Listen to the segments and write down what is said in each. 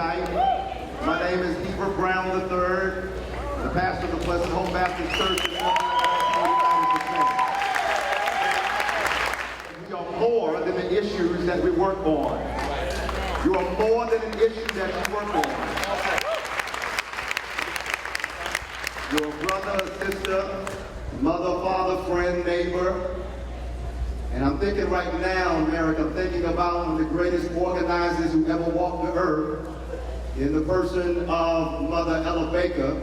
tonight. My name is Heber Brown III, the pastor of the Pleasant Hope Baptist Church in Baltimore Monday. We are more than the issues that we work on. You are more than an issue that you work on. Your brother, sister, mother, father, friend, neighbor. And I'm thinking right now, Merrick, I'm thinking about one of the greatest organizers who ever walked the earth in the person of Mother Ella Baker.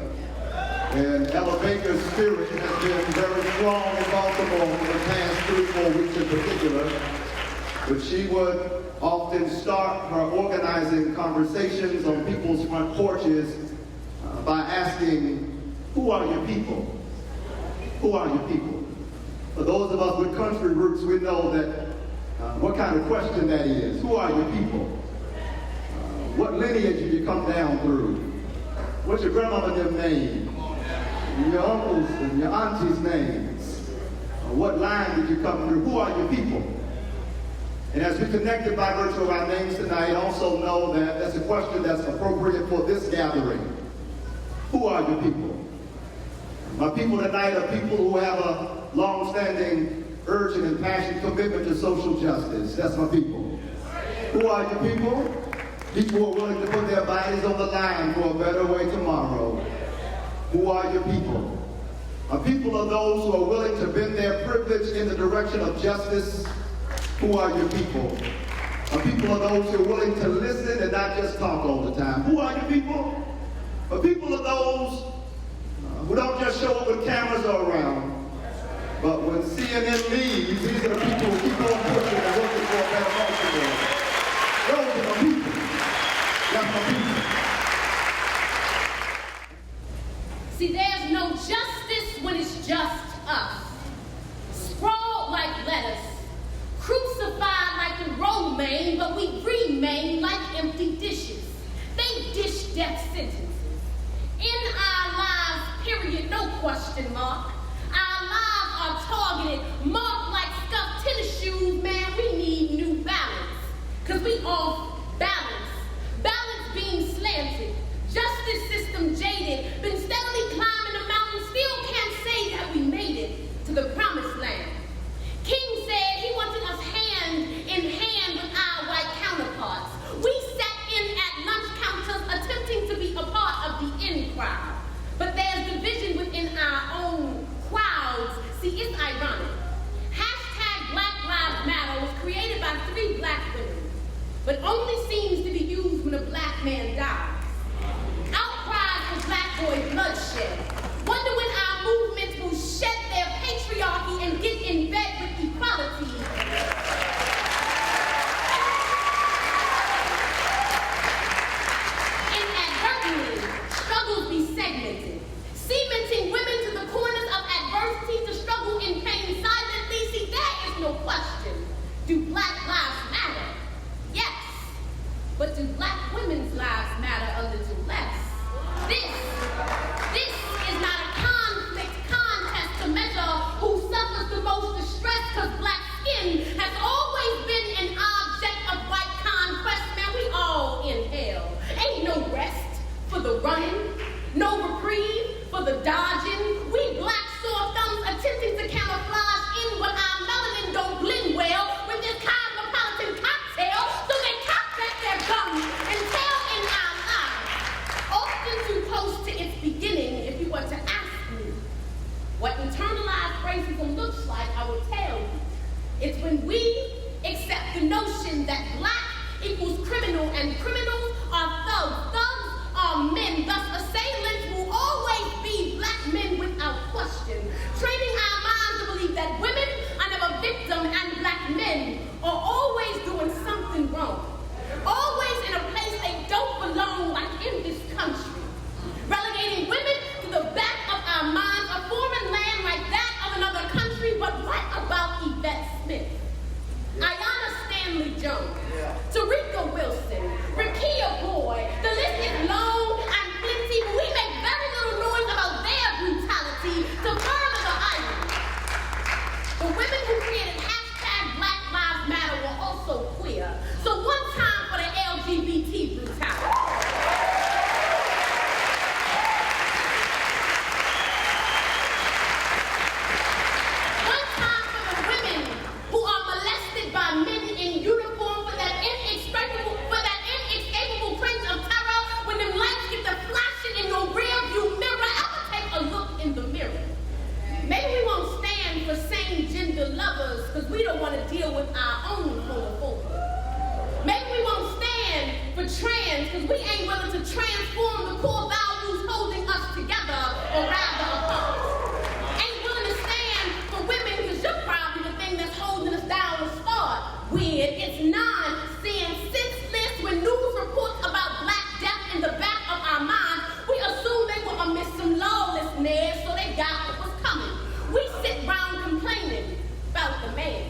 And Ella Baker's spirit has been very strong in Baltimore for the past 3-4 weeks in particular. But she would often start her organizing conversations on people's front porches by asking, who are your people? Who are your people? For those of us with country roots, we know that what kind of question that is. Who are your people? What lineage did you come down through? What's your grandmother's name? And your uncles and your aunties' names? What line did you come through? Who are your people? And as we connected by virtue of our names tonight, also know that that's a question that's appropriate for this gathering. Who are your people? My people tonight are people who have a long-standing, urgent, and passionate commitment to social justice. That's my people. Who are your people? People who are willing to put their bodies on the line for a better way tomorrow. Who are your people? My people are those who are willing to bend their privilege in the direction of justice. Who are your people? My people are those who are willing to listen and not just talk all the time. Who are your people? My people are those who don't just show up when cameras are around, but when CNN leaves, these are the people who keep on pushing and working for a better Baltimore. Those are my people. That's my people. See, there's no justice when it's just us. Sprawled like lettuce, crucified like a romaine, but we remain like empty dishes. They dish death sentences. In our lives, period, no question mark. Our lives are targeted, marked like scuffed tennis shoes. Man, we need new balance. Because we off balance. Balance being slanted. Justice system jaded. Been steadily climbing the mountain. Still can't say that we made it to the promised land. King said he wanted us hand in hand with our white counterparts. We sat in at lunch counters attempting to be a part of the in crowd. But there's division within our own crowds. See, it's ironic. Hashtag Black Lives Matter was created by 3 black women, but only seems to be used when a black man dies. Outcries for black boy bloodshed. Wonder when our movements will shed their patriarchy and get in bed with equality. Inadvertently, struggles be segmented, cementing women to the corners of adversity to struggle in pain silently. See, there is no question. Do black lives matter? Yes. But do black women's lives matter a little less? This is not a conflict contest to measure who suffers the most distress, because black skin has always been an object of white conquest. Man, we all in hell. Ain't no rest for the running, no reprieve for the dodging. We black sore thumbs attempting to camouflage in what our melanin don't blend well with this cosmopolitan cocktail, so they cock back their gums and tell in our lives. Often too close to its beginning, if you were to ask me what internalized racism looks like, I would tell you. It's when we accept the notion that black equals criminal and criminals are thugs. Thugs are men, thus assailants will always be black men without question. Training our minds to believe that women are never victim and black men are always doing something wrong. Always in a place they don't belong, like in this country. Relegating women to the back of our minds, a foreign land like that of another country. But what about Yvette Smith? Ayanna Stanley Jones? lovers because we don't want to deal with our own homophobia. Maybe we won't stand for trans because we ain't willing to transform the core values holding us together, or rather apart. Ain't willing to stand for women because you're probably the thing that's holding us down to start. Weird, it's non-seeing senseless when news reports about black death in the back of our minds. We assume they were amidst some lawlessness, so they got what was coming. We sit round complaining about the man.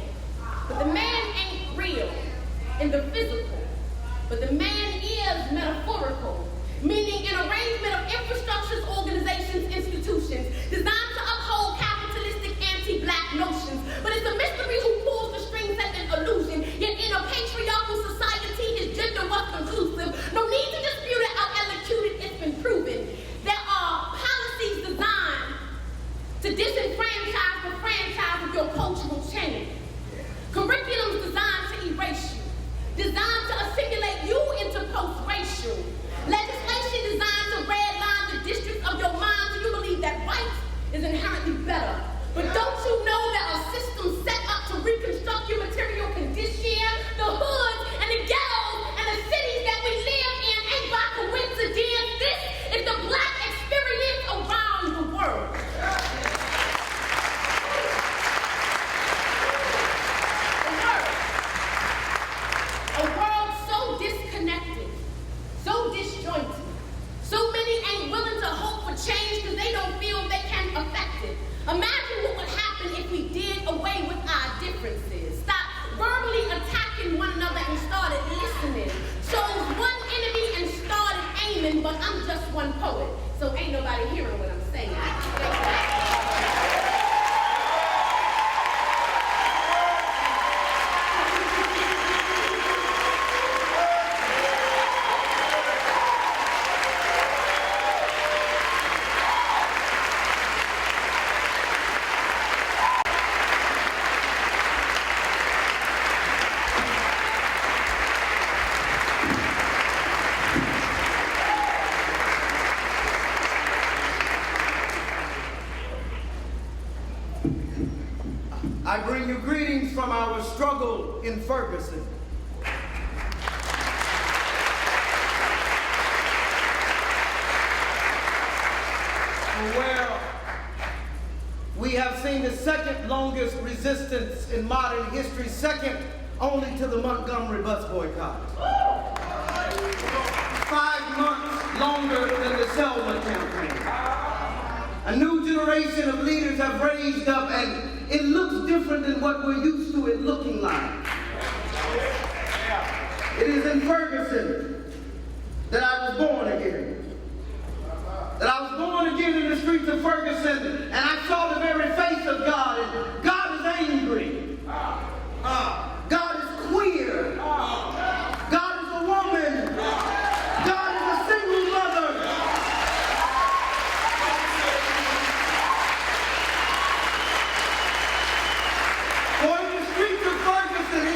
But the man ain't real in the physical. But the man is metaphorical, meaning an arrangement of infrastructures, organizations, institutions designed to uphold capitalistic anti-black notions. But it's a mystery who pulls the strings at an illusion. Yet in a patriarchal society, his gender was conclusive. No need to dispute it, how elocuted it's been proven. There are policies designed to disenfranchise the franchise of your cultural change. Curriculums designed to erase you. Designed to assimilate you into post-racial. Legislation designed to redline the districts of your mind so you believe that white is inherently better. But don't you know that a system set up to reconstruct your material condition, the hoods and the ghettos and the cities that we live in ain't by coincidence. This is the black experience around the world. A world so disconnected, so disjointed. So many ain't willing to hope for change because they don't feel they can affect it. Imagine what would happen if we did away with our differences. Stop verbally attacking one another and started listening. Chose one enemy and started aiming, but I'm just one poet, so ain't nobody hearing what I'm saying. I bring you greetings from our struggle in Ferguson. Where we have seen the second longest resistance in modern history, second only to the Montgomery bus boycott. 5 months longer than the Selma campaign. A new generation of leaders have raised up, and it looks different than what we're used to it looking like. It is in Ferguson that I was born again. That I was born again in the streets of Ferguson, and I saw the very face of God, and God is angry. God is queer. God is a woman. God is a single mother. For in the streets of Ferguson,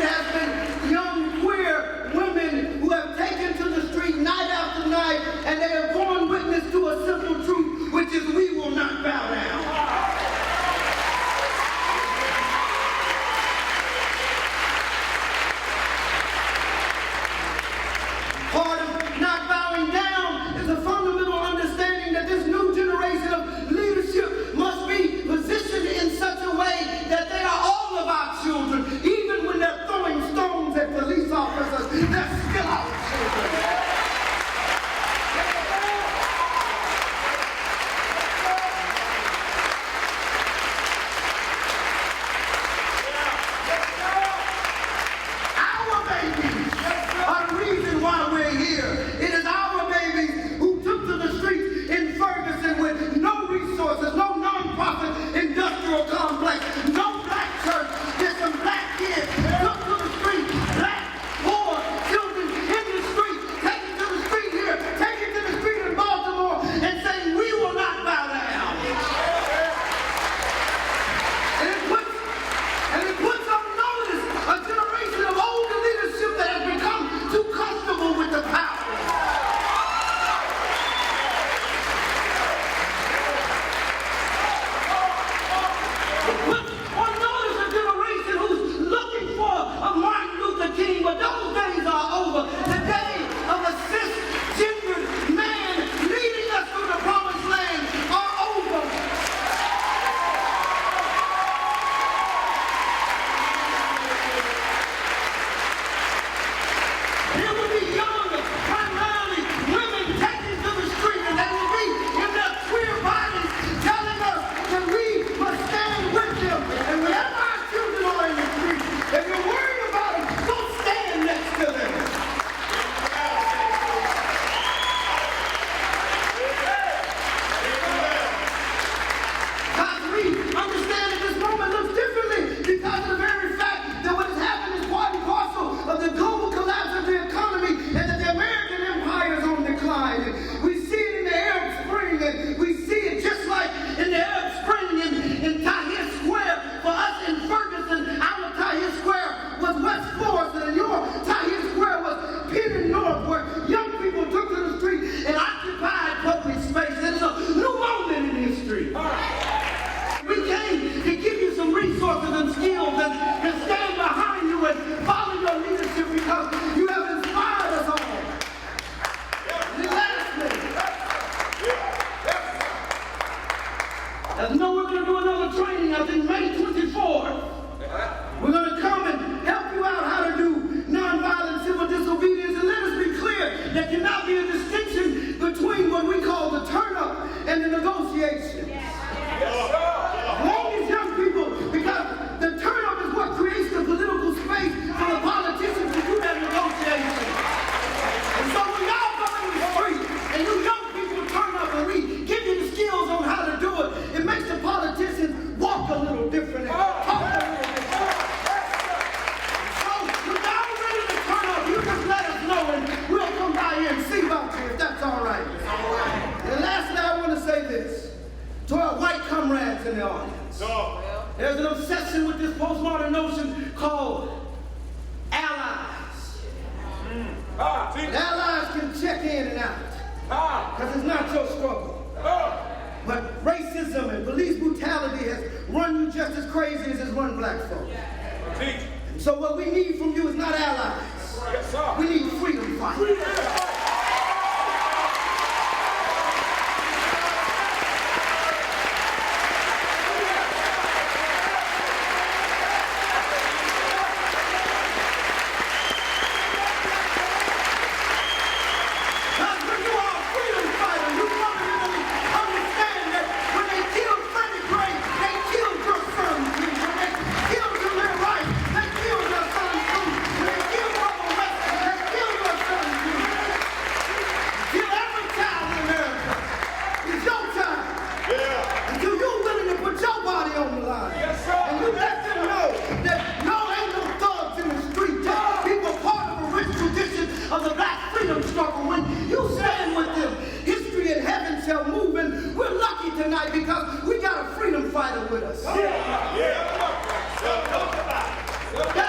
So what we need from you is not allies. Yes, sir. We need freedom fighters. Tonight because we got a freedom fighter with us. Got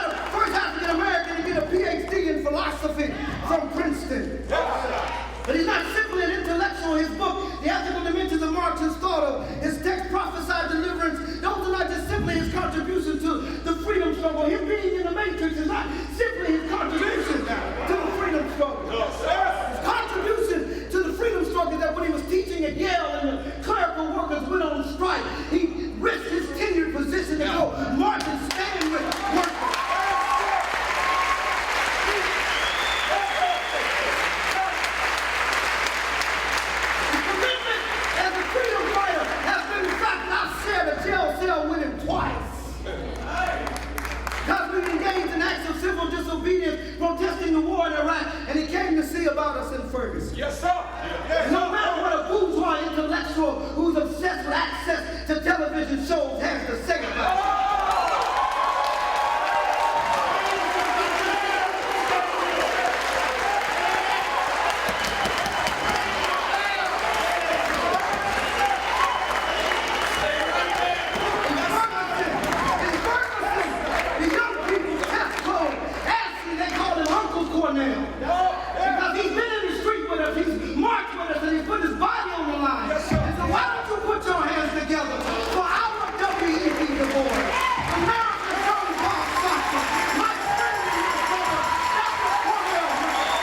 a first African American to get a PhD in philosophy from Princeton. But he's not simply an intellectual. His book, The Ethical Dimensions of Marx's Thought, his text, Prophesied Deliverance, those are not just simply his contribution to the freedom struggle. Him being in the Matrix is not simply his contribution to the freedom struggle. His contribution to the freedom struggle is that when he was teaching at Yale and the clerical workers went on strike, he risked his tenured position to go march and stand with workers. His commitment as a freedom fighter has been the fact that I've shared a jail cell with him twice. Because we engaged in acts of civil disobedience, protesting the war in Iraq, and he came to see about us in Ferguson. Yes, sir. Yes, No matter what a bourgeois intellectual who's obsessed with access to television shows has to say about it. In Ferguson, the young people's test code, actually they call him Uncle Cornel. Because he's been in the street with us, he's marched with us, and he's put his body on the line. And so why don't you put your hands together for our WEB divorce? America's young Bob Soccer, my friend and my brother, Dr. Cornel West.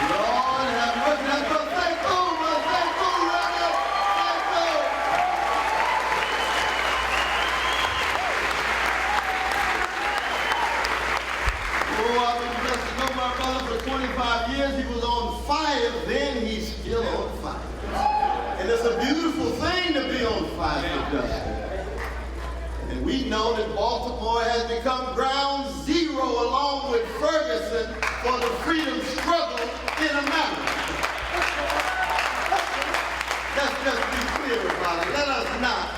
Lord have mercy. That's what thankful, brother. Thankful. Oh, I've been blessed to know my brother for 25 years. He was on fire, then he's still on fire. And it's a beautiful thing to be on fire for justice. And we know that Baltimore has become ground zero along with Ferguson for the freedom struggle in America. Let's just be clear about it. Let us not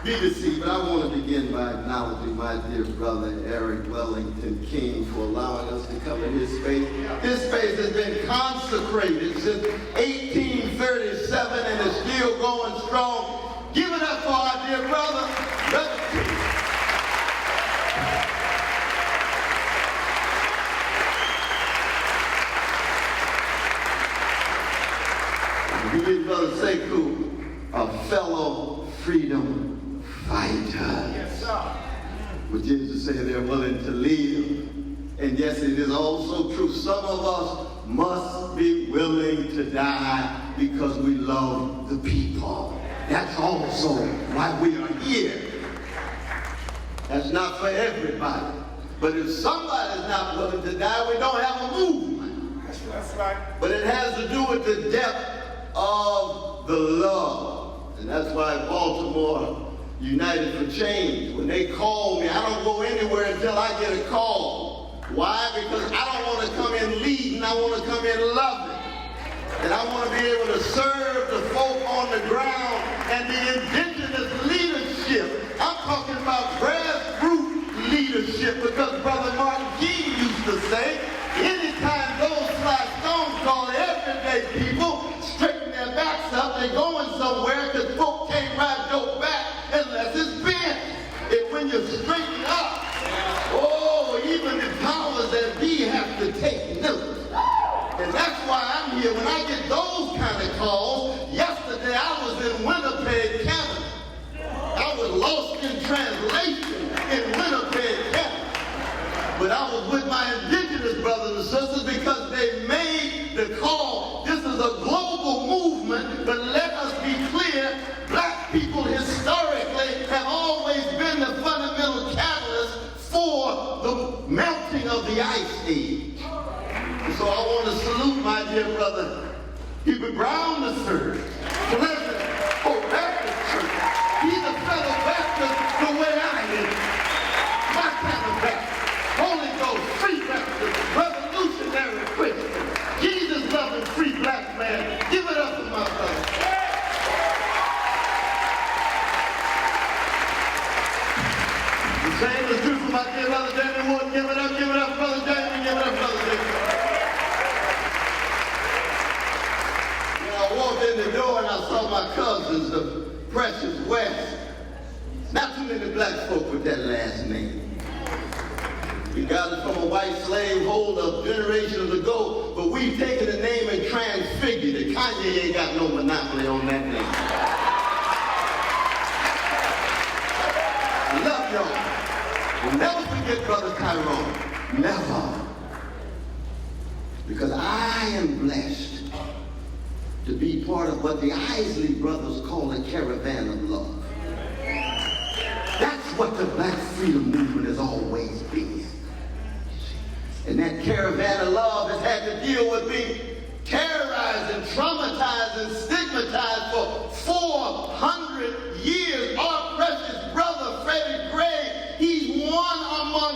be deceived. But I want to begin by acknowledging my dear brother Eric Wellington King for allowing us to come in his space. This space has been consecrated since 1837 and is still going strong. Give it up for our dear brother, Brother King. You need Brother Sekou, a fellow freedom fighter. Yes, sir. Which is to say they're willing to live. And yes, it is also true. Some of us must be willing to die because we love the people. That's also why we are here. That's not for everybody. But if somebody's not willing to die, we don't have a movement. That's right. But it has to do with the depth of the love. And that's why Baltimore United for Change, when they call me, I don't go anywhere until I get a call. Why? Because I don't want to come in leading, I want to come in loving. And I want to be able to serve the folk on the ground and the indigenous leadership. I'm talking about grassroots leadership because Brother Martin King used to say, anytime those fly stones call everyday people straighten their backs up, they're going somewhere because folk can't ride your back unless it's bent. And when you straighten up, here, when I get those kind of calls, yesterday I was in Winnipeg, Canada. I was lost in translation in Winnipeg, Canada. But I was with my indigenous brothers and sisters because they made the call. This is a global movement, but let us be clear, black people historically have always been the fundamental catalyst for the melting of the ice age. And so I want to salute my dear brother, Hubert Brown III, President of Baptist Church. He's a fellow Baptist the way I am. My kind of Baptist. Holy Ghost, free Baptist, revolutionary Christian, Jesus-loving free black man. Give it up for my brother. The same is true for my dear brother David Wood. Give it up, brother David. Give it up, brother David. When I walked in the door and I saw my cousins, the Precious West. Not too many black folk with that last name. We got it from a white slave holder generations ago, but we've taken the name and transfigured it. Kanye ain't got no monopoly on that name. I love y'all. We'll never forget Brother Tyrone. Never. Because I am blessed to be part of what the Isley brothers call a caravan of love. That's what the black freedom movement has always been. And that caravan of love has had to deal with being terrorized and traumatized and stigmatized for 400 years. Our precious brother, Freddie Gray, he's one among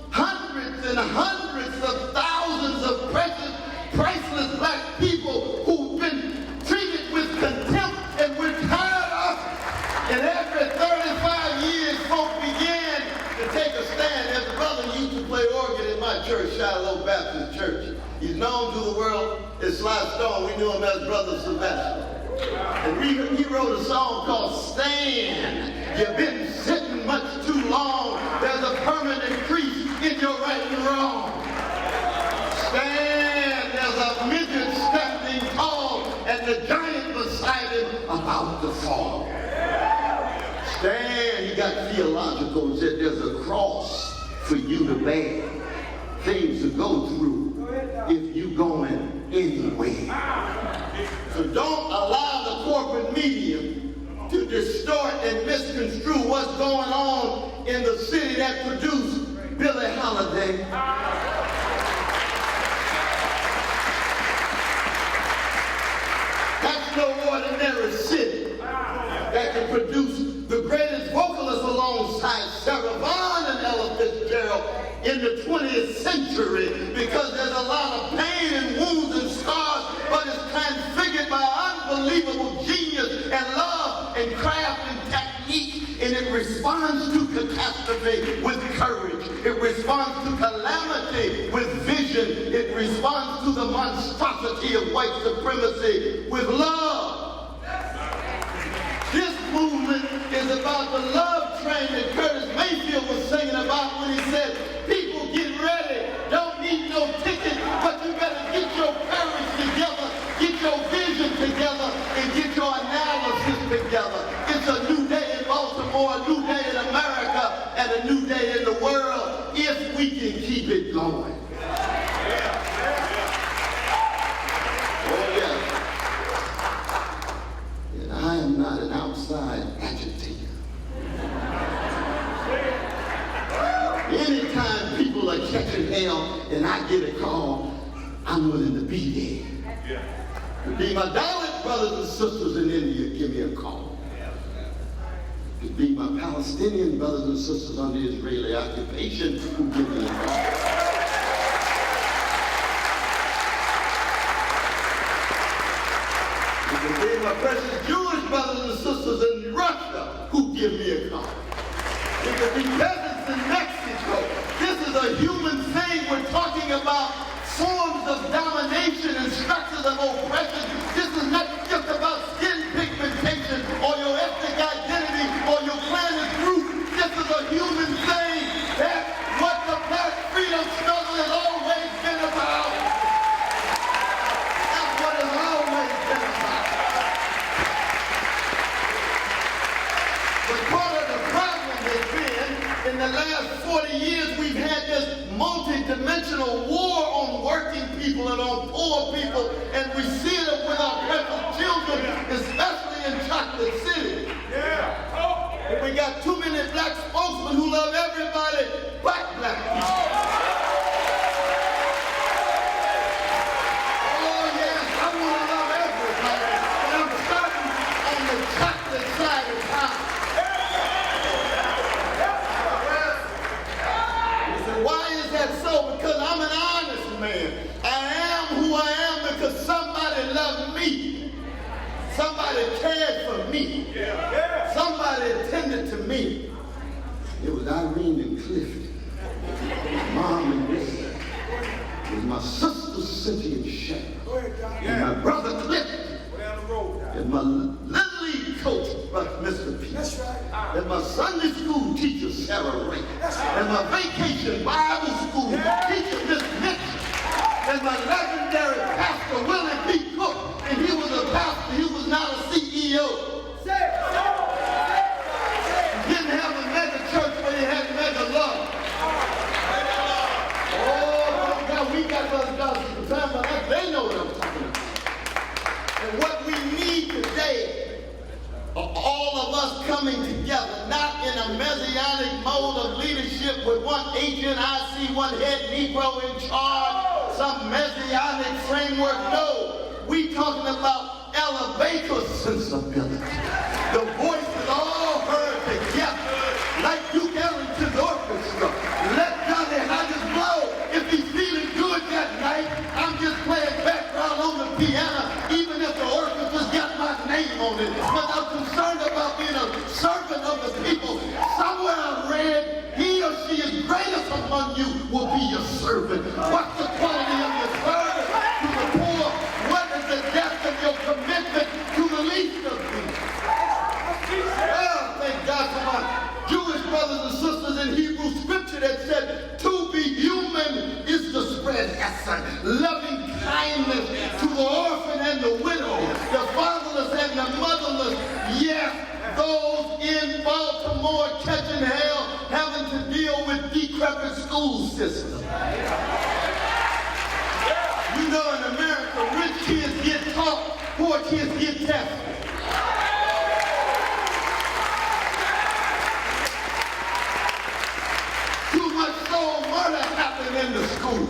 hundreds and hundreds of thousands of precious, priceless black people who've been treated with contempt, and we're tired of it. And every 35 years, folk began to take a stand. As a brother used to play organ in my church, Shiloh Baptist Church. He's known to the world as Sly Stone. We knew him as Brother Sylvester. And he wrote a song called Stand. You've been sitting much too long. There's a permanent crease in your right and wrong. Stand. There's a midget standing tall and the giant beside him about to fall. Stand. He got theological and said there's a cross for you to bear, things to go through if you going anywhere. So don't allow the corporate media to distort and misconstrue what's going on in the city that produced Billie Holiday. That's no ordinary city that can produce the greatest vocalists alongside Sarah Vaughan and Ella Fitzgerald in the 20th century, because there's a lot of pain and wounds and scars, but it's transfigured by unbelievable genius and love and craft and technique, and it responds to catastrophe with courage. It responds to calamity with vision. It responds to the monstrosity of white supremacy with love. This movement is about the love train that Curtis Mayfield was singing about when he said, people get ready, don't need no ticket, but you better get your courage together, get your vision together, and get your analysis together. It's a new day in Baltimore, a new day in America, and a new day in the world, if we can keep it going. I am not an outside agitator. Anytime people are catching hell and I get a call, I'm willing to be there. To be my Dalit brothers and sisters in India, give me a call. To be my Palestinian brothers and sisters under Israeli occupation, who give me a call. My precious Jewish brothers and sisters in Russia who give me a call. It could be peasants in Mexico. This is a human thing. We're talking about forms of domination and structures of oppression. This is not just about skin pigmentation or your ethnic identity or your planet group. This is a human thing. That's what the black freedom struggle has always been about. That's what In the last 40 years, we've had this multi-dimensional war on working people and on poor people, and we see it with our precious children, especially in Chocolate City. And we got too many black spokesmen who love everybody but black people. Oh yes, I want to love everybody, but I'm starting on the chocolate side of town. Why is that so? Because I'm an honest man. I am who I am because somebody loved me. Somebody cared for me. Somebody attended to me. It was Irene and Clifton. Mom and Dad. It was my sister Cynthia and Sharon. And my brother Clifton. And my little league coach, Mr. Pete. That's right. And my Sunday school teacher, Sarah Ray. And my vacation Bible school teacher, Miss Mitchell. And my legendary pastor, Willie P. Cook. And he was a pastor, he was not a CEO. He didn't have a mega church, but he had mega love. Oh, God, we got those gospel time, but they know what I'm talking about. And what we need today are all of us coming together, not in a messianic mode of leadership with one HNIC, one head Negro in charge, some messianic framework. No, we talking about elevator sensibility. The voices all heard together, like Duke Ellington's orchestra. Let Johnny Hodges blow. If he's feeling good that night, I'm just playing background on the piano, even if the orchestra's got my name on it. But I'm concerned about being a servant of the people. Somewhere I read, he or she is greatest among you will be your servant. What's the quality of your servant to the poor? What is the depth of your commitment to the least of these? Well, thank God for my Jewish brothers and sisters in Hebrew scripture that said, to be human is to spread essence, loving kindness to the orphan and the widow, the fatherless and the motherless. Yes, those in Baltimore catching hell, having to deal with decrepit school systems. You know, in America, rich kids get taught, poor kids get tested. Too much soul murder happened in the school.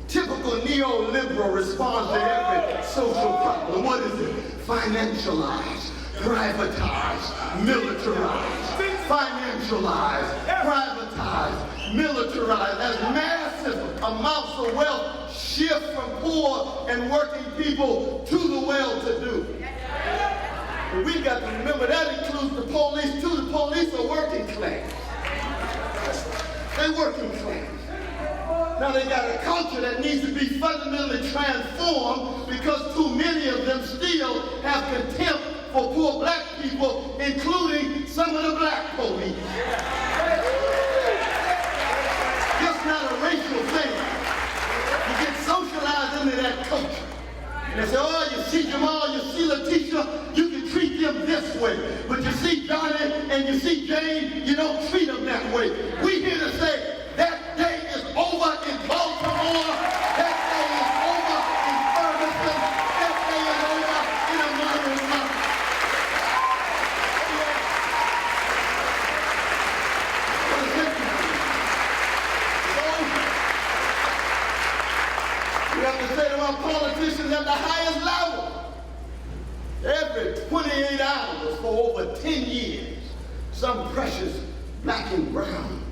Typical neoliberal response to every social problem. What is it? Financialize, privatize, militarize. Financialize, privatize, militarize. As massive amounts of wealth shift from poor and working people to the well-to-do. And we got to remember that includes the police too. The police are working class. They're working class. Now they got a culture that needs to be fundamentally transformed because too many of them still have contempt for poor black people, including some of the black police. Just not a racial thing. You get socialized into that culture. And they say, oh, you see Jamal, you see Letitia, you can treat them this way. But you see Johnny and you see Jane, you don't treat them that way. We here to say, that day is over in Baltimore. That day is over in Ferguson. That day is over in America. We have to say to our politicians at the highest level, every 28 hours for over 10 years, some precious black and brown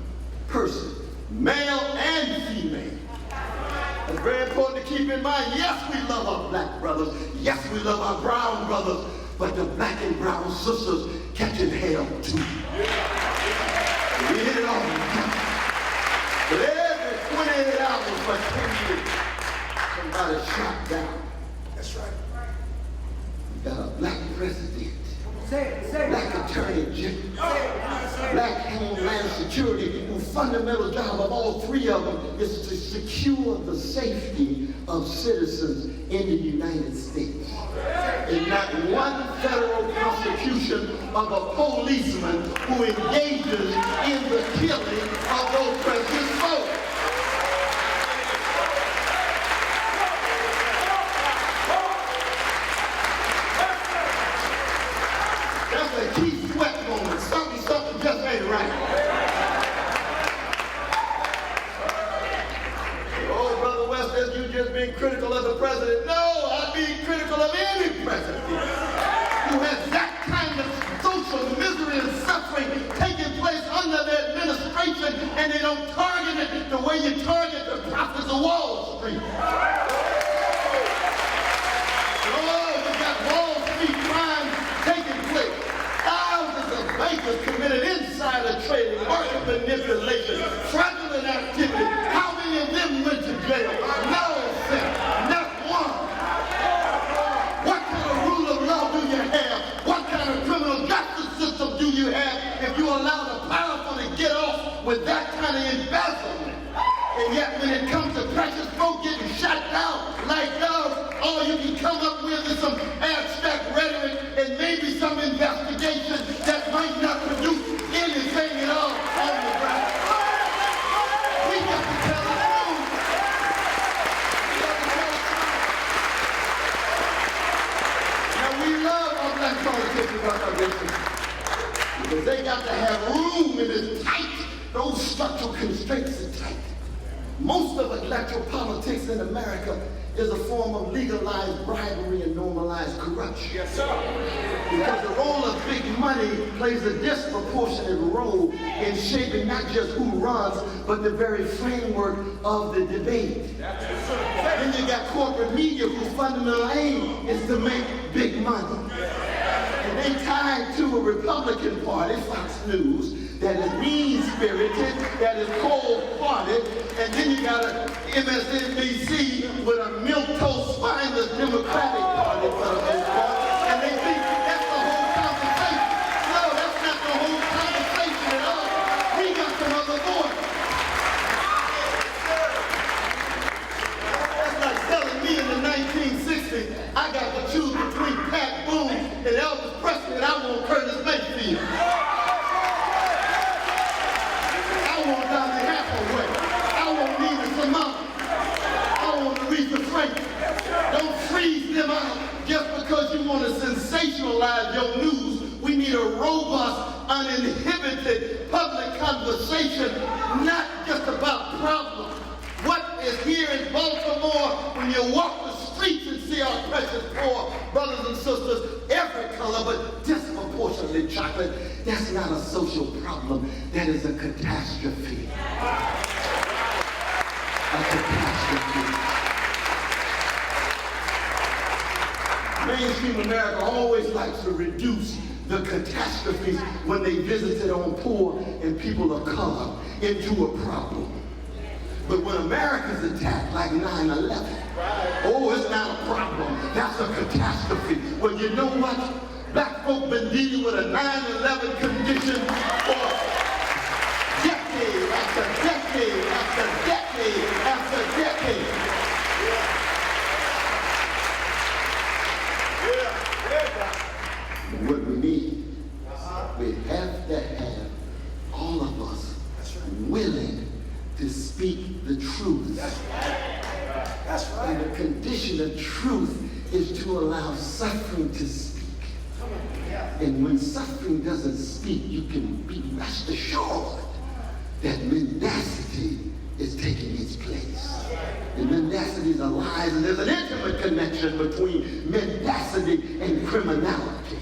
person, male and female. It's very important to keep in mind, yes, we love our black brothers. Yes, we love our brown brothers. But the black and brown sisters catching hell too. We hit it all the time. But every 28 hours for 10 years, somebody shot down. That's right. We got a black president. Black attorney general. Black Homeland Security, whose fundamental job of all three of them is to secure the safety of citizens in the United States. And not one federal prosecution of a policeman who engages in the killing of those precious folks. That's a key sweat moment. Something just ain't right. Oh, Brother West says you just being critical of the president. No, I'm being critical of any president who has that kind of social misery and suffering taking place under their administration, and they don't target it the way you target the prophets of Wall Street. Oh, we got Wall Street crime taking place. Thousands of bankers committed insider trading, market manipulation, fraudulent activity. How many of them went to jail? No, sir, not one. What kind of rule of law do you have? What kind of criminal justice system do you have if you allow the powerful to get off with that kind of embezzlement? And yet when it comes to precious folk getting shot down like dogs, all you can come up with is some abstract rhetoric and maybe some investigation that might not produce anything at all on the ground. We got to tell the truth. Now we love our black politicians because they got to have room and it's tight. Those structural constraints are tight. Most of electoral politics in America is a form of legalized bribery and normalized corruption. Yes, sir. Because the role of big money plays a disproportionate role in shaping not just who runs, but the very framework of the debate. Then you got corporate media whose fundamental aim is to make big money. And they tied to a Republican Party, Fox News, that is mean-spirited, that is cold-hearted, and then you got a MSNBC with a milquetoast, spineless Democratic Party for the most part, and they think that's the whole conversation. No, that's not the whole conversation at all. We got some other voice. That's like telling me in the 1960s, I got to choose between Pat Boone and Elvis Presley, and I want Curtis Mayfield. I want Donny Hathaway. I want Nina Simone. I want Aretha Franklin. Don't freeze them out just because you want to sensationalize your news. We need a robust, uninhibited public conversation, not just about problems. What is here in Baltimore when you walk the streets and see our precious poor brothers and sisters, every color but disproportionately chocolate, that's not a social problem. That is a catastrophe. A catastrophe. Mainstream America always likes to reduce the catastrophes when they visited on poor and people of color into a problem. But when America's attacked, like 9/11, oh, it's not a problem. That's a catastrophe. Well, you know what? Black folk been dealing with a 9/11 condition for decade after decade after decade after decade. What we need, we have to have all of us willing to speak the truth. That's right. And the condition of truth is to allow suffering to speak. And when suffering doesn't speak, you can be rest assured that mendacity is taking its place. And mendacity is alive, and there's an intimate connection between mendacity and criminality.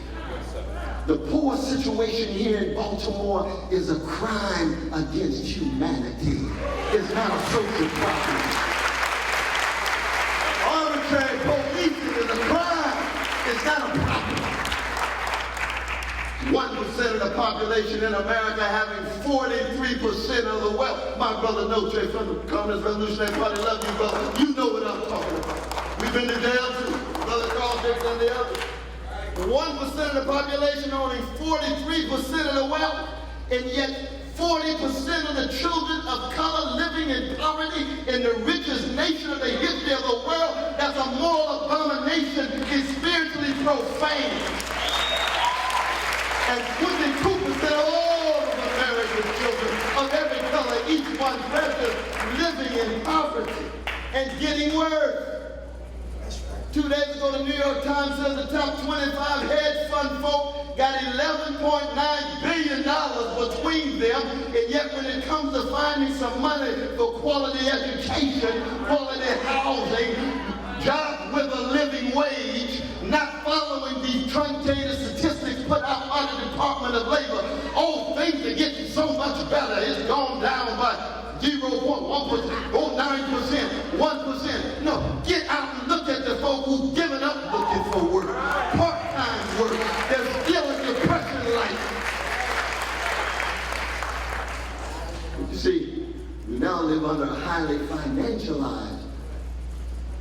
The poor situation here in Baltimore is a crime against humanity. It's not a social problem. Arbitrary policing is a crime. It's not a problem. 1% of the population in America having 43% of the wealth. My brother Notre from the Communist Revolutionary Party, love you, brother. You know what I'm talking about. We've been to jail too. Brother Carl Dixon and the others. 1% of the population owning 43% of the wealth, and yet 40% of the children of color living in poverty in the richest nation of the history of the world. That's a moral abomination. It's spiritually profane. And 22% of all of American children of every color, each one present, living in poverty and getting worse. 2 days ago, the New York Times says the top 25 hedge fund folk got $11.9 billion between them, and yet when it comes to finding some money for quality education, quality housing, jobs with a living wage, not following these truncated statistics put out by the Department of Labor, oh, things are getting so much better. It's gone down by 0.1%, 0.9%, 1%. No, get out and look at the folk who've given up looking for work, part-time work. They're still in depression life. You see, we now live under a highly financialized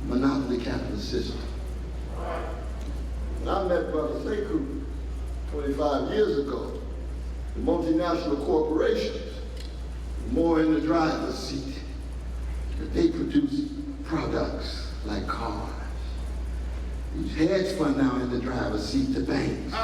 monopoly capitalist system. When I met Brother Sekou 25 years ago, the multinational corporations were more in the driver's seat, but they produce products like cars. These hedge funds now in the driver's seat, the banks.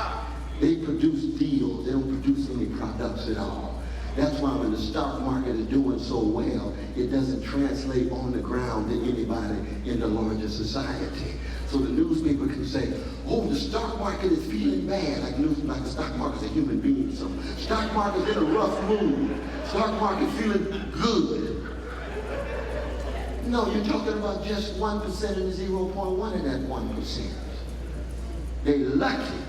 They produce deals. They don't produce any products at all. That's why when the stock market is doing so well, it doesn't translate on the ground to anybody in the larger society. So the newspaper can say, oh, the stock market is feeling bad, like the stock market's a human being. So stock market's in a rough mood. Stock market feeling good. No, you're talking about just 1% and 0.1 of that 1%. They're lucky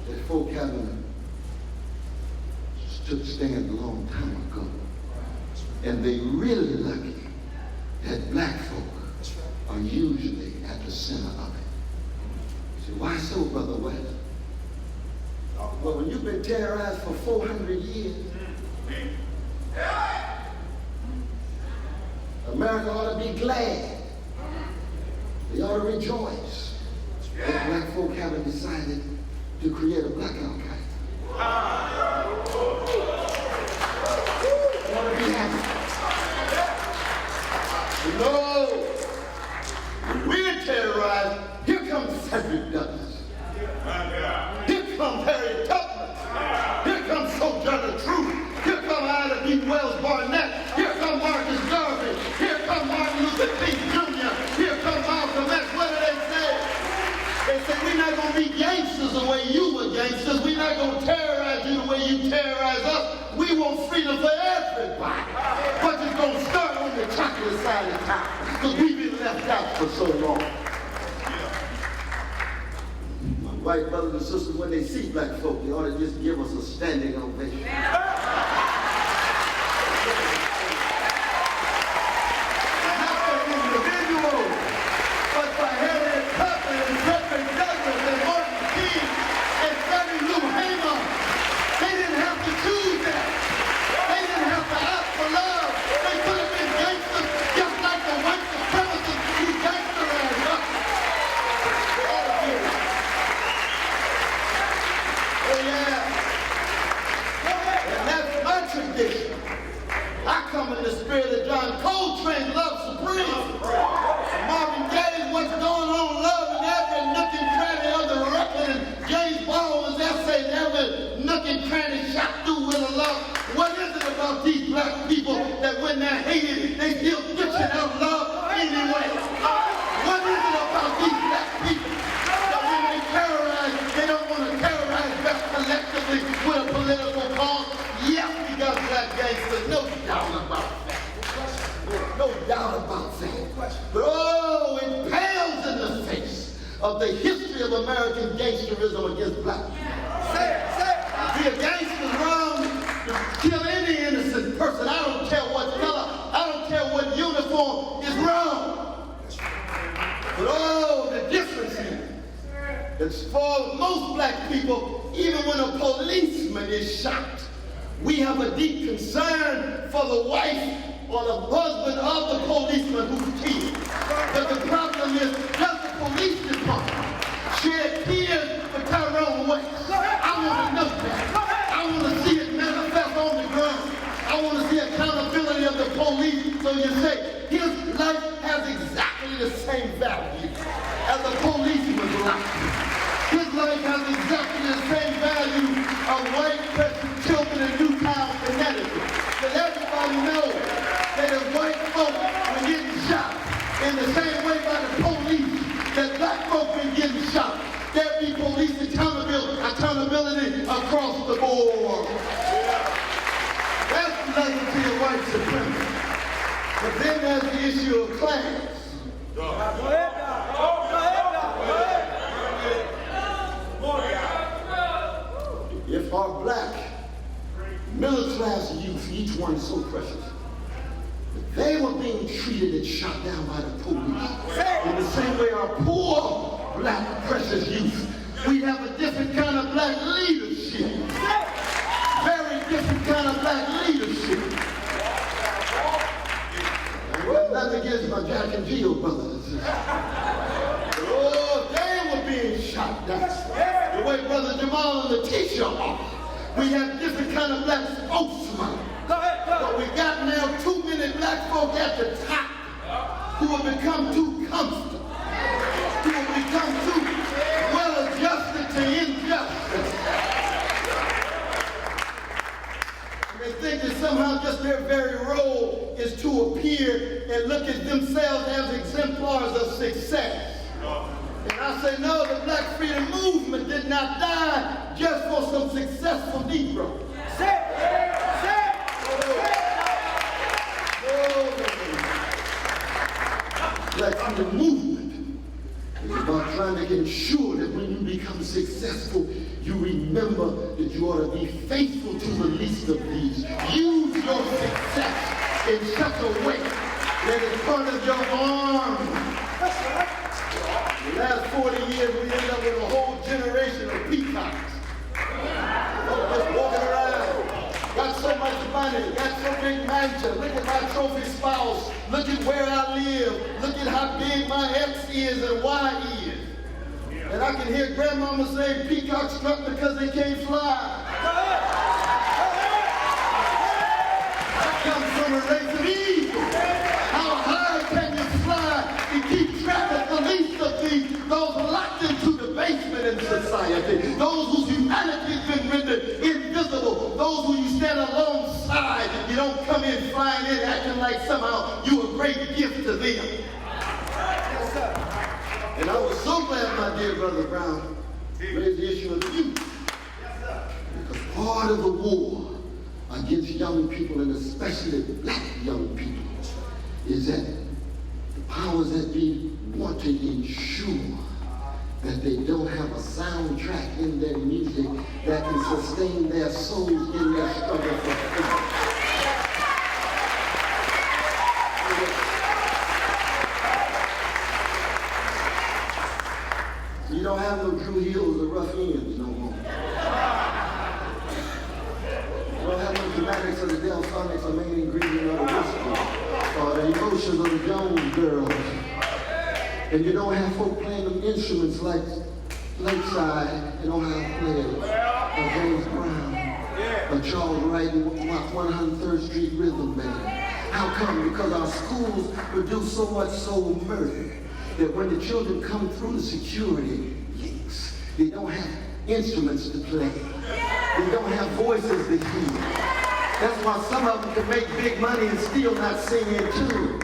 that folk haven't took stand a long time ago. And they really lucky that black folk are usually at the center of it. You say, why so, Brother West? Well, when you've been terrorized for 400 years, America ought to be glad. They ought to rejoice that black folk haven't decided to create a black Al-Qaeda. I want to be happy. No, when we're terrorized, here comes Frederick Douglass. Here comes Harriet Tubman. Here comes Sojourner Truth. Here comes Ida B. Wells Barnett. Here comes Marcus Garvey. Here comes Martin Luther King Jr. Here comes Malcolm X. What do they say? They say, we're not going to be gangsters the way you were gangsters. We're not going to terrorize you the way you terrorize us. We want freedom for everybody. But it's going to start on the chocolate side of town. Because we've been left out for so long. My white brothers and sisters, when they see black folk, they ought to just give us a standing ovation. Not for individuals, but for Harriet Tubman and Frederick Douglass and Martin King and Fannie Lou Hamer. They didn't have to choose that. They didn't have to ask for love. They could have been gangsters just like the white supremacists who gangsterized us. All of you. Oh yeah. And that's my tradition. I come in the spirit of John Coltrane, Love Supreme. Marvin Gaye, what's going on, love in every nook and cranny of the record. And James Baldwin's essay, every nook and cranny shot through with a love. What is it about these black people that when they're hated, they still dishing out love anyway? What is it about these black people that when they terrorize, they don't want to terrorize us collectively with a political cause? Yes, we got black gangsters, no doubt about that. No doubt about that. But oh, it pales in the face of the history of American gangsterism against black people. See, a gangster's wrong to kill any innocent person. I don't care what color, I don't care what uniform, is wrong. But oh, the difference here is for most black people, even when a policeman is shot, we have a deep concern for the wife or the husband of the policeman who's killed. But the problem is, does the police department shed tears for Cornel West? I want to know that. I want to see it manifest on you say, his life has exactly the same value as a policeman's life. His life has exactly the same value of white Christian children in Newtown, Connecticut. But everybody knows that if white folk were getting shot in the same way by the police that black folk been getting shot, there'd be police accountability across the board. That's the legacy of white supremacy. But then there's the issue of class. Go ahead now. Go ahead now. Go ahead. If our black middle class youth, each one is so precious, if they were being treated and shot down by the police in the same way our poor black precious youth, we have a different kind of black leadership. Very different kind of black leadership. Well, nothing against my Jack and Jill brothers. Oh, they were being shot down. The way Brother Jamal and Letitia are. We have different kind of black spokesmen. But we got now too many black folk at the top who have become too comfortable, who have become too well adjusted to injustice. They think that somehow just their very role is to appear and look at themselves as exemplars of success. And I say, no, the black freedom movement did not die just for some successful Negroes. Black freedom movement is about trying to ensure that when you become successful, you remember that you ought to be faithful to the least of these. Use your success in such a way that it's part of your arm. The last 40 years, we ended up with a whole generation of peacocks. Just walking around. Got so much money, got so big mansion. Look at my trophy spouse. Look at where I live. Look at how big my X is and Y is. And I can hear grandmama say peacocks struck because they can't fly. That comes from a race of evil. How high can you fly and keep track of the least of these, those locked into the basement in society, those whose humanity has been rendered invisible, those who you stand alongside, you don't come in flying in acting like somehow you're a great gift to them. And I was so glad my dear Brother Brown raised the issue of youth. Because part of the war against young people, and especially black young people, is that the powers that be want to ensure that they don't have a soundtrack in their music that can sustain their souls in their struggle for freedom. You don't have no Drew Hills or Rough Ends no more. You don't have no dramatics of the Delphonics or main ingredient of the whiskey or the emotions of the Jones girls. And you don't have folk playing them instruments like Lakeside and Ohio Players or James Brown or Charles Wright and 103rd Street Rhythm Band. How come? Because our schools produce so much soul murder that when the children come through the security links, they don't have instruments to play. They don't have voices to hear. That's why some of them can make big money and still not sing in tune.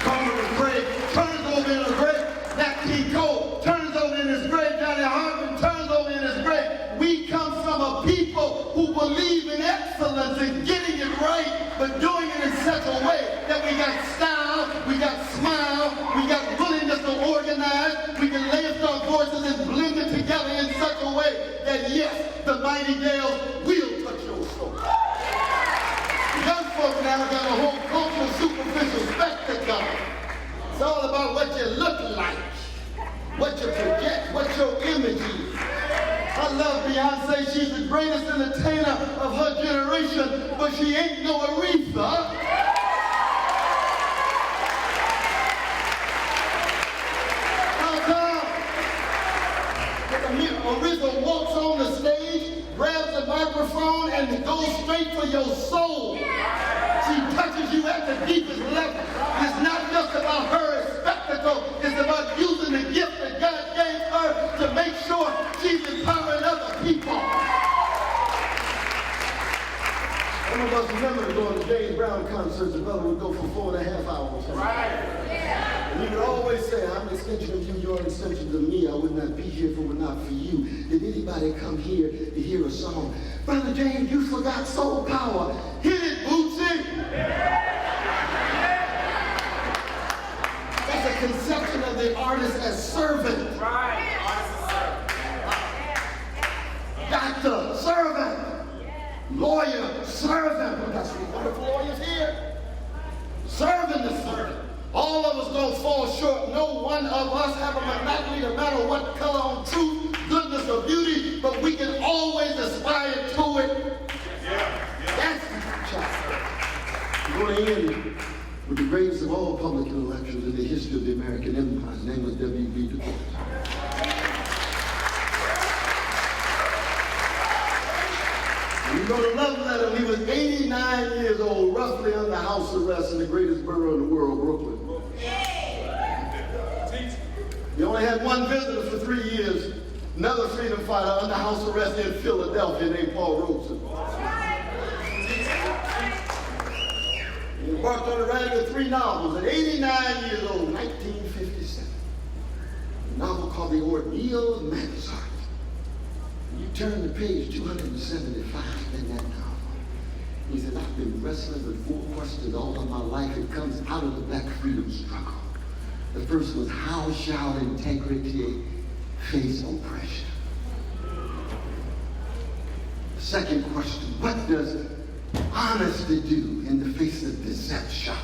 Congress Craig turns over in his grave. Nat King Cole turns over in his grave. Johnny Hartman turns over in his grave. We come from a people who believe in excellence and getting it right, but doing it in such a way that we got style, we got smile, we got willingness to organize, we can lift our voices and blend it together in such a way that yes, the mighty Dales will touch your soul. Young folk now got a whole cultural superficial spectacle. It's all about what you look like, what you project, what your image is. I love Beyonce. She's the greatest entertainer of her generation, but she ain't no Aretha. How come? Aretha walks on the stage, grabs the microphone, and goes straight for your soul. deepest level. It's not just about her as spectacle. It's about using the gift that God gave her to make sure she's empowering other people. Some of us remember going to James Brown concerts, and brother would go for 4.5 hours. Right. And he would always say, I'm an extension of you, you're an extension of me. I would not be here if it were not for you. Did anybody come here to hear a song? Brother James, you forgot soul power. Hit it, Bootsy. That's a conception of the artist as servant. Right. Doctor, servant. Lawyer, servant. That's what wonderful lawyers here. Serving the servant. All of us don't fall short. No one of us have a monopoly, no matter what color, on truth, goodness, or beauty, but we can always aspire to it. That's the chapter. We're going to end with the greatest of all public intellectuals in the history of the American Empire. His name was W.B. Du Bois. When you go to love letter, he was 89 years old, roughly under house arrest in the greatest borough in the world, Brooklyn. He only had one visitor for 3 years, another freedom fighter under house arrest in Philadelphia named Paul Robeson. He embarked on the writing of 3 novels at 89 years old, 1957. A novel called The Ordeal of Mozart. You turn to page 275 in that novel. He said, I've been wrestling with 4 questions all of my life. It comes out of the black freedom struggle. The first was, how shall integrity face oppression? The second question, what does honesty do in the face of deception?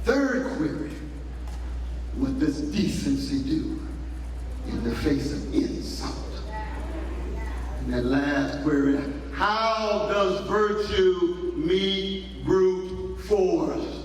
Third query, what does decency do in the face of insult? And that last query, how does virtue meet brute force?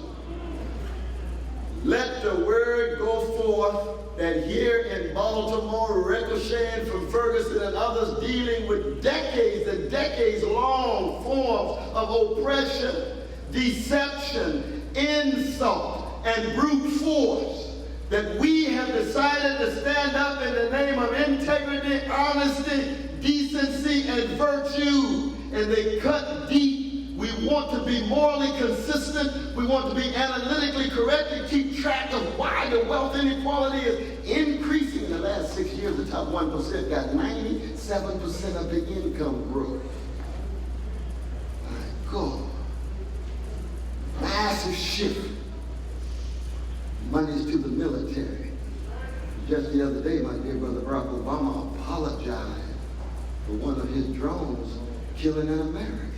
Let the word go forth that here in Baltimore, ricocheting from Ferguson and others, dealing with decades and decades long forms of oppression, deception, insult, and brute force, that we have decided to stand up in the name of integrity, honesty, decency, and virtue, and they cut deep. We want to be morally consistent. We want to be analytically correct and keep track of why the wealth inequality is increasing. In the last 6 years, the top 1% got 97% of the income growth. My God. Massive shift. Monies to the military. Just the other day, my dear brother Barack Obama apologized for one of his drones killing an American.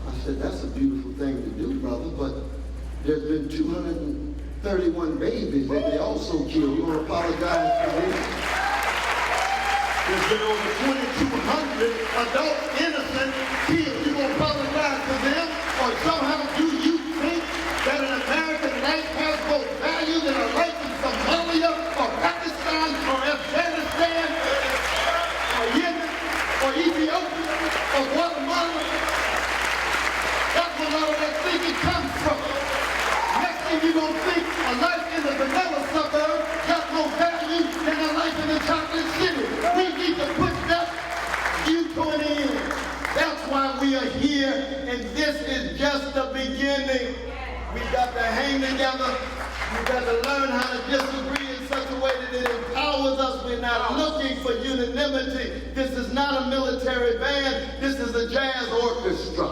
I said, that's a beautiful thing to do, brother, but there's been 231 babies that they also killed. You want to apologize for them? There's been over 2,200 adult innocent killed. You want to apologize for them? Or somehow do you think that an American life has more value than a life in Somalia or Pakistan or Afghanistan or Yemen or Ethiopia or Guatemala? That's where a lot of that thinking comes from. Next thing you're going to think a life in the vanilla suburb got more value than a life in the chocolate city. We need to put that viewpoint in. That's why we are here, and this is just the beginning. We've got to hang together. We've got to learn how to disagree in such a way that it empowers us. We're not looking for unanimity. This is not a military band. This is a jazz orchestra.